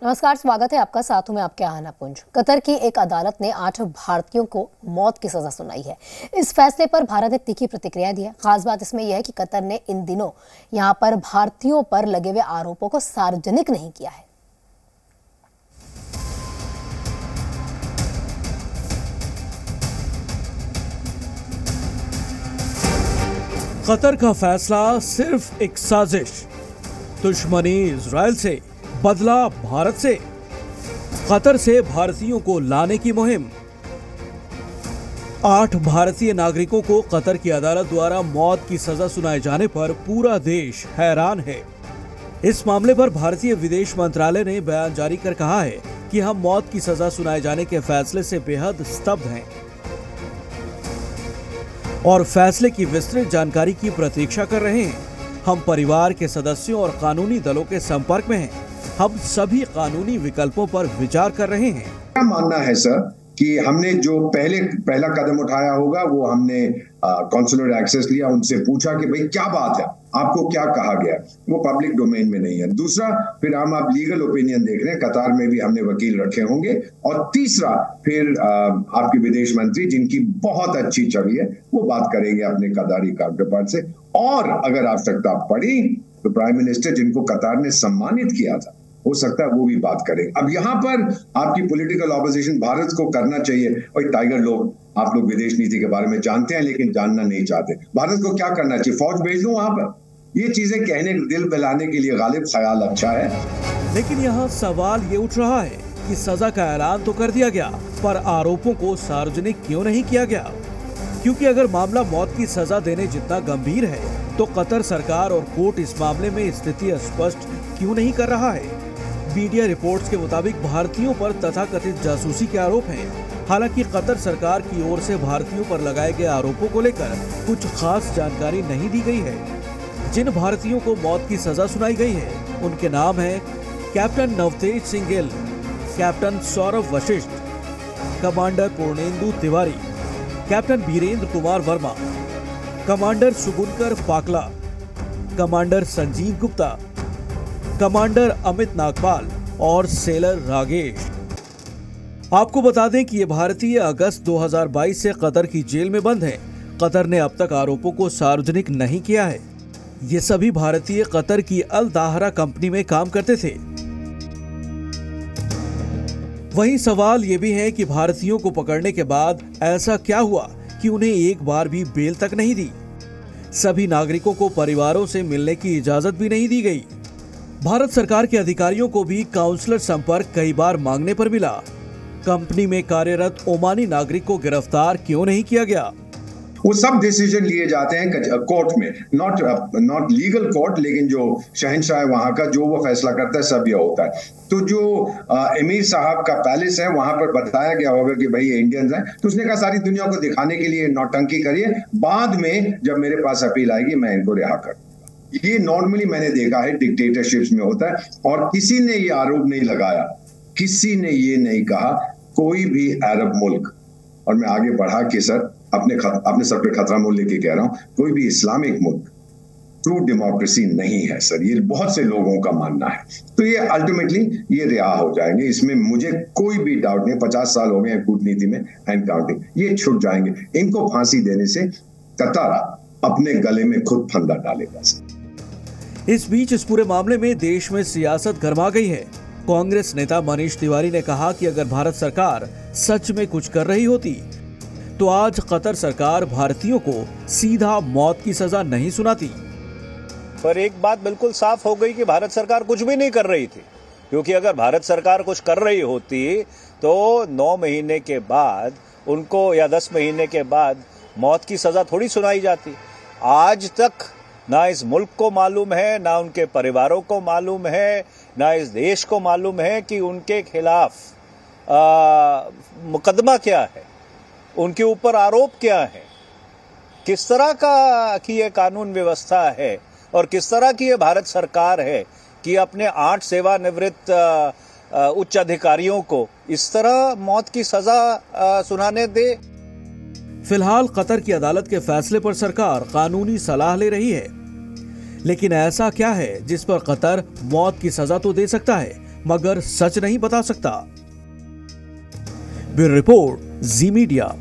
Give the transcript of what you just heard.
नमस्कार, स्वागत है आपका। साथ में आपके आना पुंज। कतर की एक अदालत ने 8 भारतीयों को मौत की सजा सुनाई है। इस फैसले पर भारत ने तीखी प्रतिक्रिया दी है। खास बात इसमें यह है कि कतर ने इन दिनों यहां पर भारतीयों पर लगे हुए आरोपों को सार्वजनिक नहीं किया है। कतर का फैसला सिर्फ एक साजिश, दुश्मनी इजराइल से, बदला भारत से, कतर से भारतीयों को लाने की मुहिम। 8 भारतीय नागरिकों को कतर की अदालत द्वारा मौत की सजा सुनाए जाने पर पूरा देश हैरान है। इस मामले पर भारतीय विदेश मंत्रालय ने बयान जारी कर कहा है कि हम मौत की सजा सुनाए जाने के फैसले से बेहद स्तब्ध हैं और फैसले की विस्तृत जानकारी की प्रतीक्षा कर रहे हैं। हम परिवार के सदस्यों और कानूनी दलों के संपर्क में हैं। हम सभी कानूनी विकल्पों पर विचार कर रहे हैं। क्या मानना है सर कि हमने जो पहला कदम उठाया होगा, वो हमने कॉन्सुलर एक्सेस लिया, उनसे पूछा कि भाई क्या बात है, आपको क्या कहा गया, वो पब्लिक डोमेन में नहीं है। दूसरा, फिर हम आप लीगल ओपिनियन देख रहे हैं, कतार में भी हमने वकील रखे होंगे। और तीसरा, फिर आपके विदेश मंत्री जिनकी बहुत अच्छी छवि है, वो बात करेंगे अपने कतारी काउंटरपार्ट से। और अगर आवश्यकता पड़ी तो प्राइम मिनिस्टर जिनको कतार ने सम्मानित किया था, हो सकता है वो भी बात करें। अब यहाँ पर आपकी पॉलिटिकल ऑपोजिशन भारत को करना चाहिए, और टाइगर लोग, आप लोग विदेश नीति के बारे में जानते हैं लेकिन जानना नहीं चाहते। भारत को क्या करना चाहिए? फौज भेज दूं वहां पर? ये चीजें कहने, दिल बहलाने के लिए गालिब ख्याल अच्छा है। लेकिन यहाँ सवाल ये उठ रहा है कि सजा का ऐलान तो कर दिया गया, पर आरोपों को सार्वजनिक क्यों नहीं किया गया? क्योंकि अगर मामला मौत की सजा देने जितना गंभीर है तो कतर सरकार और कोर्ट इस मामले में स्थिति स्पष्ट क्यों नहीं कर रहा है? मीडिया रिपोर्ट्स के मुताबिक भारतीयों पर तथाकथित जासूसी के आरोप हैं। हालांकि कतर सरकार की ओर से भारतीयों पर लगाए गए आरोपों को लेकर कुछ खास जानकारी नहीं दी गई है। जिन भारतीयों को मौत की सजा सुनाई गई है उनके नाम हैं captain Navtej Singh Gill, captain Saurabh Vashishtha, commander Purnendu Tiwari, captain Birendra Kumar Verma, commander Sugunakar Pakala, commander Sanjeev Gupta, commander Amit Nagpal और सेलर रागेश। आपको बता दें कि ये भारतीय अगस्त 2022 से कतर की जेल में बंद हैं। कतर ने अब तक आरोपों को सार्वजनिक नहीं किया है। ये सभी भारतीय कतर की अल दाहरा कंपनी में काम करते थे। वहीं सवाल ये भी है कि भारतीयों को पकड़ने के बाद ऐसा क्या हुआ कि उन्हें एक बार भी बेल तक नहीं दी। सभी नागरिकों को परिवारों से मिलने की इजाजत भी नहीं दी गई। भारत सरकार के अधिकारियों को भी काउंसलर संपर्क कई बार मांगने पर मिला। कंपनी में कार्यरत ओमानी नागरिक को गिरफ्तार क्यों नहीं किया गया? वो सब डिसीजन लिए जाते हैं कोर्ट में, नॉट लीगल कोर्ट, लेकिन जो शहंशाह है वहां का, जो वो फैसला करता है, सब यह होता है। तो जो एमीर साहब का पैलेस है, वहां पर बताया गया होगा कि भाई ये इंडियंस हैं, तो उसने कहा सारी दुनिया को दिखाने के लिए नौटंकी करिए, बाद में जब मेरे पास अपील आएगी मैं इनको रिहा कर। ये नॉर्मली मैंने देखा है डिक्टेटरशिप्स में होता है। और किसी ने ये आरोप नहीं लगाया, किसी ने ये नहीं कहा, कोई भी अरब मुल्क, और मैं आगे बढ़ा के सर अपने सर पे खतरा मोल लेके कह रहा हूं, कोई भी इस्लामिक मुल्क ट्रू डेमोक्रेसी नहीं है सर। ये बहुत से लोगों का मानना है। तो ये अल्टीमेटली ये रिहा हो जाएंगे, इसमें मुझे कोई भी डाउट नहीं। 50 साल हो गए कूटनीति में एंड काउंटिंग, ये छूट जाएंगे। इनको फांसी देने से कतर अपने गले में खुद फंदा डालेगा सर। इस बीच इस पूरे मामले में देश में सियासत गरमा गई है। कांग्रेस नेता मनीष तिवारी ने कहा कि अगर भारत सरकार सच में कुछ कर रही होती तो आज कतर सरकार भारतीयों को सीधा मौत की सजा नहीं सुनाती। पर एक बात बिल्कुल साफ हो गई कि भारत सरकार कुछ भी नहीं कर रही थी, क्योंकि अगर भारत सरकार कुछ कर रही होती तो 9 महीने के बाद उनको, या 10 महीने के बाद मौत की सजा थोड़ी सुनाई जाती। आज तक ना इस मुल्क को मालूम है, ना उनके परिवारों को मालूम है, ना इस देश को मालूम है कि उनके खिलाफ मुकदमा क्या है, उनके ऊपर आरोप क्या है, किस तरह की ये कानून व्यवस्था है और किस तरह की ये भारत सरकार है कि अपने 8 सेवानिवृत्त उच्च अधिकारियों को इस तरह मौत की सजा सुनाने दे। फिलहाल कतर की अदालत के फैसले पर सरकार कानूनी सलाह ले रही है, लेकिन ऐसा क्या है जिस पर कतर मौत की सजा तो दे सकता है मगर सच नहीं बता सकता। ब्यूरो रिपोर्ट, जी मीडिया।